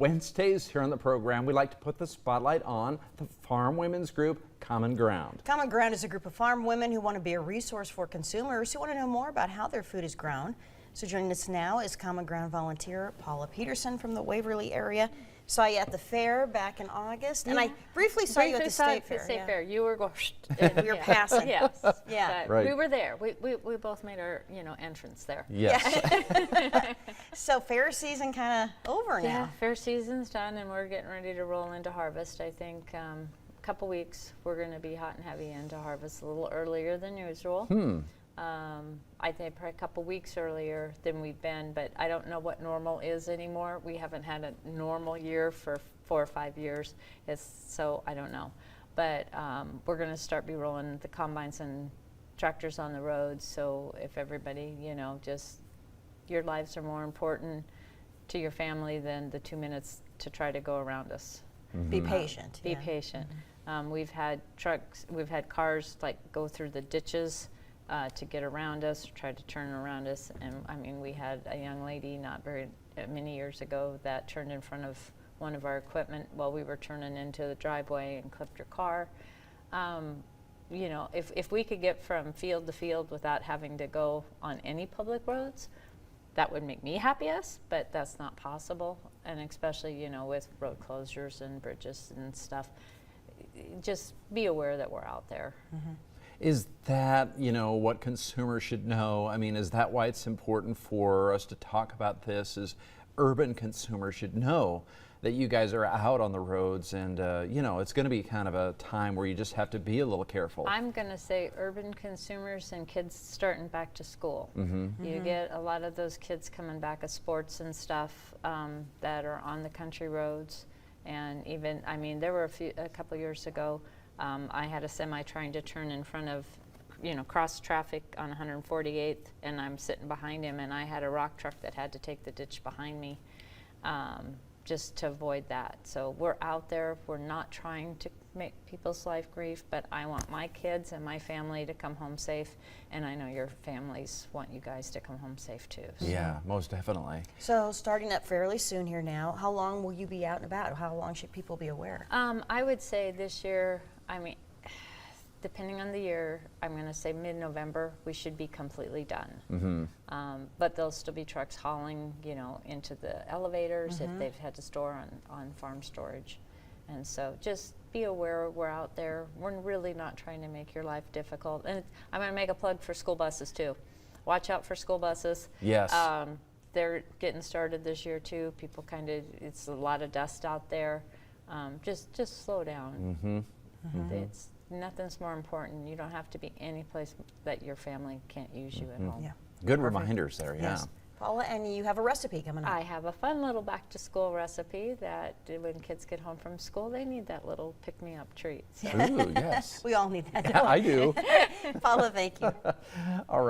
Wednesdays here on the program, we like to put the spotlight on the farm women's group, Common Ground. Common Ground is a group of farm women who want to be a resource for consumers who want to know more about how their food is grown. So joining us now is Common Ground volunteer Paula Peterson from the Waverly area. Saw you at the fair back in August, and I briefly saw you at the state fair. You were going. We were passing. Yes. Yeah. Right. We were there. We both made our entrance there. Yes. Yeah. So fair season kind of over now. Yeah, fair season's done, and we're getting ready to roll into harvest. I think a couple weeks we're going to be hot and heavy into harvest a little earlier than usual. I think probably a couple weeks earlier than we've been, but I don't know what normal is anymore. We haven't had a normal year for 4 or 5 years, so I don't know. But we're going to start be rolling the combines and tractors on the roads. So if everybody, just your lives are more important to your family than the 2 minutes to try to go around us. Be patient. Be patient. We've had cars like go through the ditches to get around us, try to turn around us. And I mean, we had a young lady not very many years ago that turned in front of one of our equipment while we were turning into the driveway and clipped her car. If we could get from field to field without having to go on any public roads, that would make me happiest, but that's not possible. And especially, with road closures and bridges and stuff, just be aware that we're out there. Is that, what consumers should know? I mean, is that why it's important for us to talk about this? Is urban consumers should know that you guys are out on the roads and, it's going to be kind of a time where you just have to be a little careful. I'm going to say urban consumers and kids starting back to school. You get a lot of those kids coming back of sports and stuff that are on the country roads. And even, there were a couple years ago, I had a semi trying to turn in front of, cross traffic on 148th, and I'm sitting behind him, and I had a rock truck that had to take the ditch behind me just to avoid that. So we're out there. We're not trying to make people's life grief, but I want my kids and my family to come home safe, and I know your families want you guys to come home safe too. So. Yeah, most definitely. So starting up fairly soon here now, how long will you be out and about? How long should people be aware? I would say this year, depending on the year, I'm going to say mid-November, we should be completely done. But there'll still be trucks hauling, into the elevators if they've had to store on farm storage. And so just be aware we're out there. We're really not trying to make your life difficult. And I'm going to make a plug for school buses too. Watch out for school buses. Yes. They're getting started this year too. People it's a lot of dust out there. Just slow down. It's nothing's more important. You don't have to be any place that your family can't use you at home. Yeah. Good reminders there, yeah. Yes. Paula, and you have a recipe coming up. I have a fun little back-to-school recipe that when kids get home from school, they need that little pick-me-up treat. So. Ooh, yes. We all need that. Yeah, I do. Paula, thank you. All right.